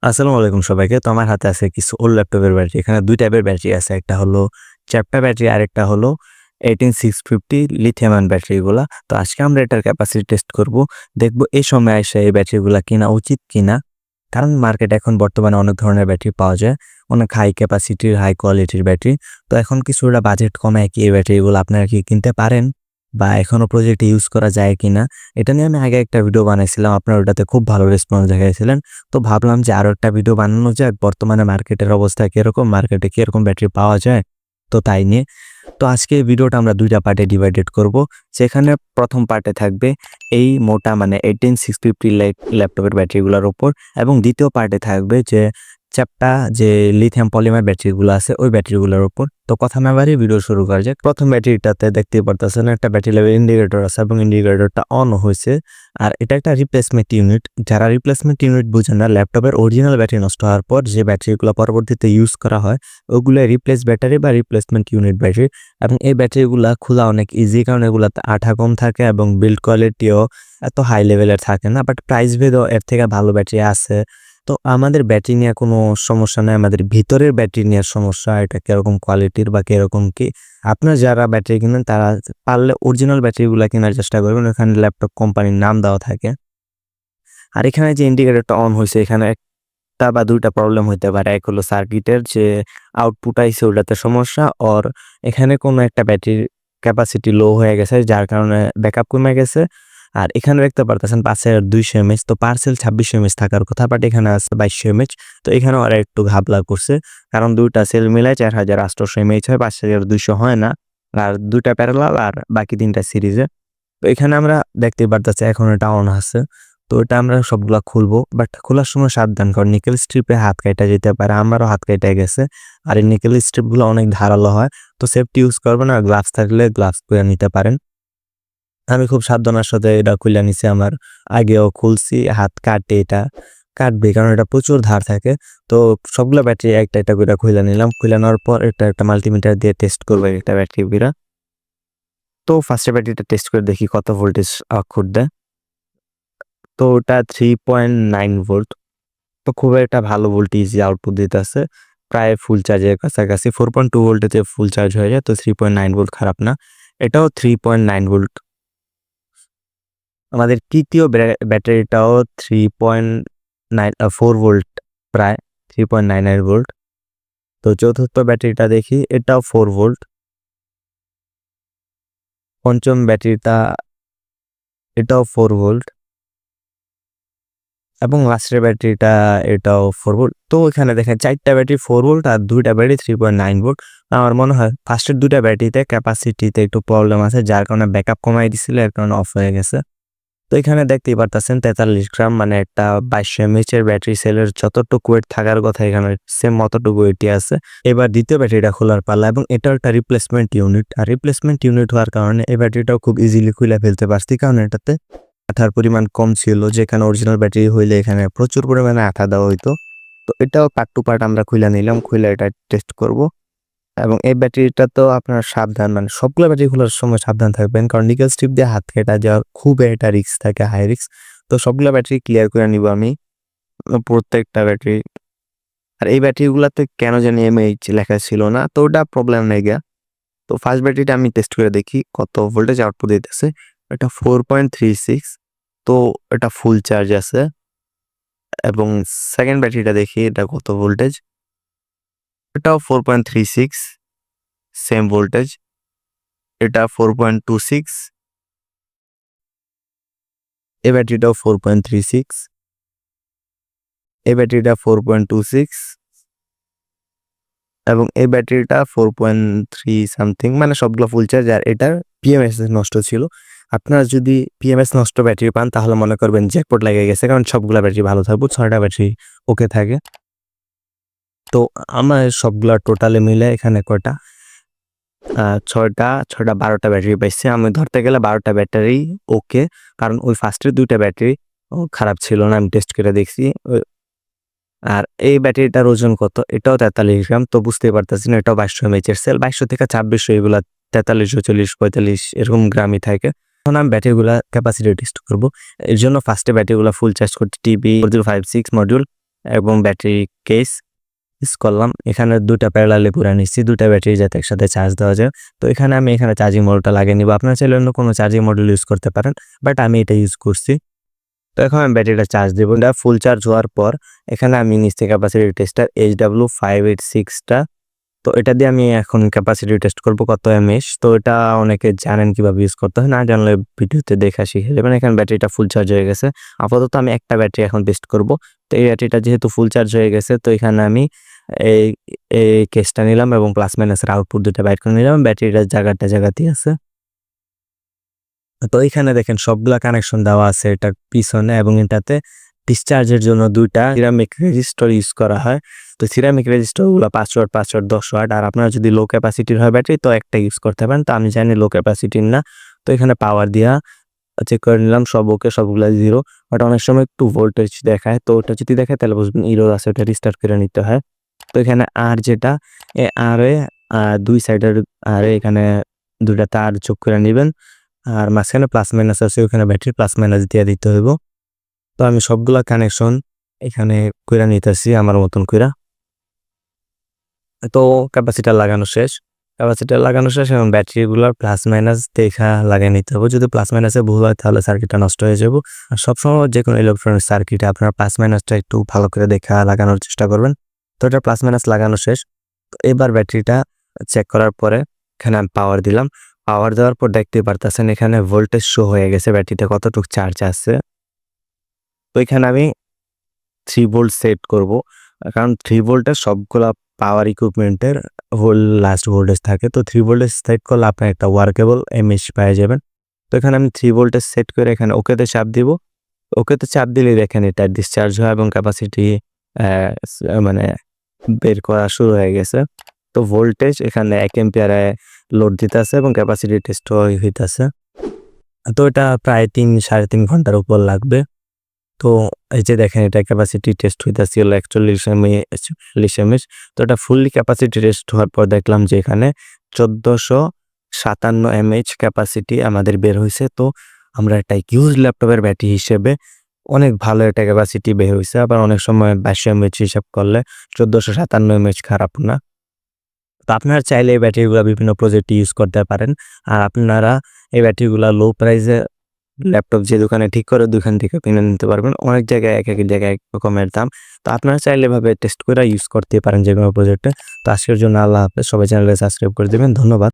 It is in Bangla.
আসসালামু আলাইকুম সবাইকে। তো আমার হাতে আছে কিছু ওল্ড ল্যাপটপের ব্যাটারি। এখানে ২ টাইপের ব্যাটারি আছে। একটা হলো চ্যাপ্টা ব্যাটারি, আরেকটা হলো 18650 লিথিয়াম আয়ন ব্যাটারিগুলা। তো আজকে আমরা এটার ক্যাপাসিটি টেস্ট করব। দেখব এই সময়ে এসে এই ব্যাটারিগুলা কিনা উচিত কিনা। কারণ মার্কেটে এখন বর্তমানে অনেক ধরনের ব্যাটারি পাওয়া যায়। অনেক হাই ক্যাপাসিটির, হাই কোয়ালিটির ব্যাটারি। তো এখন কিছুটা বাজেট কমায় কি এই ব্যাটারিগুলো আপনারা কি কিনতে পারেন? বা এখনো প্রজেক্টে ইউজ করা যায় কিনা? এটা নিয়ে আমি আগে একটা ভিডিও বানাইছিলাম। আপনারা ওটাতে খুব ভালো রেসপন্স দেখাইছিলেন। তো ভাবলাম যে আরো একটা ভিডিও বানানো যাক। বর্তমানে মার্কেটের অবস্থা কিরকম, মার্কেটে কিরকম ব্যাটারি পাওয়া যায়, তো তাই নিয়ে। তো আজকে এই ভিডিওটা আমরা ২ টা পার্টে ডিভাইডেড করব। যেখানে প্রথম পার্টে থাকবে এই মোটা মানে 18650 ল্যাপটপের ব্যাটারিগুলোর উপর, এবং দ্বিতীয় পার্টে থাকবে যে চ্যাপ্টা যে লিথিয়াম পলিমার ব্যাটারিগুলো আছে ওই ব্যাটারিগুলোর উপর। তো কথা না বাড়িয়ে ভিডিও শুরু করা যাক। প্রথম ব্যাটারিটাতে দেখতেই পারতেছেন একটা ব্যাটারি লেভেল ইন্ডিকেটর আছে এবং ইন্ডিকেটরটা অন হয়েছে। আর এটা একটা রিপ্লেসমেন্ট ইউনিট। যারা রিপ্লেসমেন্ট ইউনিট বুঝেন না, ল্যাপটপের অরিজিনাল ব্যাটারি নষ্ট হওয়ার পর যে ব্যাটারিগুলো পরবর্তীতে ইউজ করা হয় ওগুলো রিপ্লেস ব্যাটারি বা রিপ্লেসমেন্ট ইউনিট ব্যাটারি। এবং এই ব্যাটারিগুলা খোলা অনেক ইজি, কারণ এগুলাতে আঠা কম থাকে এবং বিল্ড কোয়ালিটিও এত হাই লেভেলের থাকে না। বাট প্রাইস ভেদও এর থেকে ভালো ব্যাটারি আছে। তো আমাদের ব্যাটারি নিয়ে কোনো সমস্যা নাই, আমাদের ভিতরের ব্যাটারি নিয়ে সমস্যা, এটা কিরকম কোয়ালিটির বা কিরকম কি। আপনারা যারা ব্যাটারি কিনেন তারা পারলে অরিজিনাল ব্যাটারিগুলা কেনার চেষ্টা করবেন, ওখানে ল্যাপটপ কোম্পানির নাম দেওয়া থাকে। আর এখানে যে ইন্ডিকেটরটা অন হয়েছে এখানে একটা বা ২টা প্রবলেম হইতে পারে। এক হলো সার্কিটের যে আউটপুট আইছে ওটাতে সমস্যা, আর এখানে কোনো একটা ব্যাটারির ক্যাপাসিটি লো হয়ে গেছে যার কারণে ব্যাকআপ কমে গেছে। আর এখানে দেখতে পারতেছেন 5200 এমএইচ, তো পার্সেল 2600 এমএইচ থাকার কথা, বাট এখানে আছে 2200 এমএইচ। তো এখানেও আর একটু ঘাবলা করছে, কারণ ২টা সেল মিলায় 4800 এমএইচ হয়, 5200 হয় না। আর ২টা প্যারালাল আর বাকি ৩টা সিরিজে। তো এখানে আমরা দেখতে পারতেছি এখন এটা অন আছে। তো এটা আমরা সবগুলা খুলবো, বাট খোলার সময় সাবধান, কারণ নিকেল স্ট্রিপে হাত কাটা যেতে পারে। আমারও হাত কেটে গেছে। আর এই নিকেল স্ট্রিপগুলো অনেক ধারালো হয়। তো সেফটি ইউজ করবেন, আর গ্লাভস থাকলে গ্লাভস পরে নিতে পারেন। আমি খুব সাবধানের সাথে এটা খুলে নিছি। আমার আগেও খুলছি, হাত কাটে, এটা কাটবে কারণ এটা প্রচুর ধার থাকে। তো সবগুলা ব্যাটারি একটা একটা করে খুলে নিলাম। খুলে নেওয়ার পর এটা একটা মাল্টিমিটার দিয়ে টেস্ট করবো একটা ব্যাটারি বিরা। তো ফার্স্টে ব্যাটারিটা টেস্ট করে দেখি কত ভোল্টেজ আউটপুট দেয়। তো ওটা 3.9 ভোল্ট। তো খুব একটা ভালো ভোল্টেজই আউটপুট দিতেছে, প্রায় ফুল চার্জের কাছাকাছি। 4.2 ভোল্টেতে ফুল চার্জ হয়ে যায়, তো 3.9 ভোল্ট খারাপ না। এটাও 3.9 ভোল্ট। আমাদের তৃতীয় ব্যাটারিটাও 3.4 ভোল্ট, প্রায় 3.99 ভোল্ট। তো চতুর্থ ব্যাটারিটা দেখি, এটাও 4 ভোল্ট। পঞ্চম ব্যাটারিটা, এটাও 4 ভোল্ট। এবং লাস্টের ব্যাটারিটা, এটাও 4 ভোল্ট। তো এখানে দেখেন 4টা ব্যাটারি 4 ভোল্ট আর 2টা ব্যাটারি 3.9 ভোল্ট। আমার মনে হয় ফার্স্টের 2টা ব্যাটারিতে ক্যাপাসিটিতে একটু প্রবলেম আছে, যার কারণে ব্যাকআপ কমাই দিছিল, এর কারণে অফ হয়ে গেছে। তো এখানে দেখতেই পারতেছেন 43 গ্রাম, মানে একটা 2200 এমএইচ এর ব্যাটারি সেলের যতটুকু ওয়েট থাকার কথা এখানে সেম অতটুকু ওয়েটই আছে। এবার দ্বিতীয় ব্যাটারিটা খোলার পালা, এবং এটাও একটা রিপ্লেসমেন্ট ইউনিট। আর রিপ্লেসমেন্ট ইউনিট হওয়ার কারণে এই ব্যাটারিটাও খুব ইজিলি খুলে ফেলতে পারছি, কারণ এটাতে আঠার পরিমাণ কম ছিল। যেখানে অরিজিনাল ব্যাটারি হইলে এখানে প্রচুর পরিমাণে আঠা দেওয়া হইতো। তো এটাও পার্ট টু পার্ট আমরা খুলে নিলাম, খুলে এটা টেস্ট করব। এবং এই ব্যাটারিটা তো আপনার সাবধান, মানে সবগুলো ব্যাটারি খোলার সময় সাবধান থাকবেন, কারণ নিকেল স্ট্রিপ দিয়ে হাত কেটে যাওয়ার খুব এটা রিস্ক থাকে, হাই রিস্ক। তো সবগুলো ব্যাটারি ক্লিয়ার করে নিব আমি, প্রত্যেকটা ব্যাটারি। আর এই ব্যাটারিগুলোতে কেন জানি এমএইচ লেখা ছিল না, তো ওটা প্রবলেম নেই গা। তো ফার্স্ট ব্যাটারিটা আমি টেস্ট করে দেখি কত ভোল্টেজ আউটপুট দিতেছে। এটা 4.36। তো এটা ফুল চার্জ আছে। এবং সেকেন্ড ব্যাটারিটা দেখি এটা কত ভোল্টেজ। এটাও 4.36, সেম ভোল্টেজ। এটা 4.26। এই ব্যাটারিটাও 4.36। এই ব্যাটারিটা 4.26। এবং এই ব্যাটারিটা 4.3 সামথিং, মানে সবগুলো ফুল চার্জ। আর এটার পিএমএস নষ্ট ছিল। আপনারা যদি পিএমএস নষ্ট ব্যাটারি পান তাহলে মনে করবেন জ্যাকপট লেগে গেছে, কারণ সবগুলা ব্যাটারি ভালো থাকবে, 6টা ব্যাটারি ওকে থাকে। তো আমার সবগুলা টোটালে মিলে এখানে কয়টা, 6টা 12টা ব্যাটারি পাইছি। আমি ধরতে গেলে 12টা ব্যাটারি ওকে, কারণ ওই ফার্স্টের 2টা ব্যাটারি খারাপ ছিল না, আমি টেস্ট করে দেখছি। আর এই ব্যাটারিটার ওজন কত, এটাও 43 গ্রাম। তো বুঝতেই পারতেছেন এটাও 2200 এমএইচ এর সেল। 2200 থেকে 2600 এগুলা 43, 44, 45 এরকম গ্রামই থাকে। এখন আমি ব্যাটারিগুলা ক্যাপাসিটি টেস্ট করব। এর জন্য ফার্স্টে ব্যাটারিগুলা ফুল চার্জ করতে টিবি 4056 মডিউল এবং ব্যাটারি কেস ইউজ করলাম। এখানে 2টা প্যারালালি পুরা নিচ্ছি, 2টা ব্যাটারি যাতে একসাথে চার্জ দেওয়া যায়। তো এখানে আমি চার্জিং মডেলটা লাগিয়ে নিব। আপনারা চাইলে অন্য কোনো চার্জিং মডেল ইউজ করতে পারেন, বাট আমি এটা ইউজ করছি। তো এখন আমি ব্যাটারিটা চার্জ দেব। এটা ফুল চার্জ হওয়ার পর এখানে আমি নিচ্ছি ক্যাপাসিটি টেস্টার HW586 টা। তো এটা দিয়ে আমি এখন ক্যাপাসিটি টেস্ট করব কত এমএএইচ। তো এটা অনেকে জানেন কিভাবে ইউজ করতে হয়, না জানলে ভিডিওতে দেখা শিখে যাবেন। এখানে ব্যাটারিটা ফুল চার্জ হয়ে গেছে। আপাতত আমি একটা ব্যাটারি এখন টেস্ট করব। তো এই ব্যাটারিটা যেহেতু ফুল চার্জ হয়ে গেছে, তো এখানে আমি এই এই কেসটা নিলাম এবং প্লাস মাইনাসের আউটপুট দুটো বাইর করে নিলাম। ব্যাটারিটার জায়গাতেই আছে। তো এখানে দেখেন সবগুলা কানেকশন দেওয়া আছে এটার পিছনে, এবং এটাতে ডিসচার্জের জন্য 2টা সিরামিক রেজিস্টর ইউজ করা হয়। তো সিরামিক রেজিস্টরগুলো 5 ওয়াট 5 ওয়াট 10 ওয়াট। আর আপনারা যদি লো ক্যাপাসিটির হয় ব্যাটারি, তো একটা ইউজ করতে পারেন। তো আমি জানি লো ক্যাপাসিটির না। তো এখানে পাওয়ার দিয়া চেক করে নিলাম, সব ওকে, সবগুলা 0। বাট অনেক সময় একটু ভোল্টেজ দেখায়, তো ওটা যদি দেখায় তাহলে বুঝবেন এরর আছে, ওটা রিস্টার্ট করে নিতে হয়। তো এখানে আর যেটা আর এ 2 সাইডের আর এখানে 2টা তার যোগ করে নিবেন। আর মাঝখানে প্লাস মাইনাস আছে, ওখানে ব্যাটারি প্লাস মাইনাস দিয়ে দিতে হইব। তো আমি সবগুলা কানেকশন এখানে কইরা নিতেছি আমার মতন কইরা। তো ক্যাপাসিটার লাগানো শেষ। এখন ব্যাটারিগুলোর প্লাস মাইনাস দেখা লাগিয়ে নিতে হবে। যদি প্লাস মাইনাসে ভুল হয় তাহলে সার্কিটটা নষ্ট হয়ে যাবে। আর সবসময় যেকোনো ইলেকট্রনিক সার্কিটে আপনার প্লাস মাইনাসটা একটু ভালো করে দেখা লাগানোর চেষ্টা করবেন। তো এটা প্লাস মাইনাস লাগানো শেষ। তো এবার ব্যাটারিটা চেক করার পরে এখানে আমি পাওয়ার দিলাম। পাওয়ার দেওয়ার পর দেখতে পারতেছেন এখানে ভোল্টেজ শো হয়ে গেছে, ব্যাটারিতে কতটুকু চার্জ আছে। তো এখানে আমি 3 ভোল্ট সেট করব, কারণ 3 ভোল্টের সবগুলা পাওয়ার ইকুইপমেন্টের লাস্ট ভোল্টেজ থাকে। তো 3 ভোল্টেজ সেট করলে আপনি একটা ওয়ার্কেবল এমএএইচ পেয়ে যাবেন। তো এখানে আমি 3 ভোল্টেজ সেট করে এখানে ওকেতে চাপ দিব। ওকেতে চাপ দিলেই দেখেন এটা ডিসচার্জ হয় এবং ক্যাপাসিটি মানে বের করা শুরু হয়ে গেছে। তো ভোল্টেজ এখানে 1 এম্পিয়ারে লোড দিতেছে এবং ক্যাপাসিটি টেস্ট হইতাছে। তো এটা প্রায় 3-3.5 ঘন্টার উপর লাগবে। তো এই যে দেখেন এটা ক্যাপাসিটি টেস্ট হইতাছিল 41 এমএএইচ। তো এটা ফুললি ক্যাপাসিটি টেস্ট হওয়ার পর দেখলাম যে এখানে 1457 এমএএইচ ক্যাপাসিটি আমাদের বের হইছে। তো আমরা একটা হিউজ ল্যাপটপের ব্যাটারি হিসেবে অনেক ভালো একটা ক্যাপাসিটি বের হইছে। আবার অনেক সময় 22 এমএএইচ হিসাব করলে 1457 এমএএইচ খারাপ না। তো আপনারা চাইলে এই ব্যাটারিগুলা বিভিন্ন প্রজেক্টে ইউজ করতে পারেন। আর আপনারা এই ব্যাটারিগুলা লো প্রাইসে ল্যাপটপ যে দোকানে ঠিক করে দোকান থেকে কিনে নিতে পারবেন। অনেক জায়গায় এক জায়গায় এক রকমের দাম। তো আপনারা চাইলে এভাবে টেস্ট করে ইউজ করতে পারেন যেকোনো প্রজেক্টে। তো আজকের জন্য আল্লাহ হাফেজ। সবাই চ্যানেলটা সাবস্ক্রাইব করে দিবেন। ধন্যবাদ।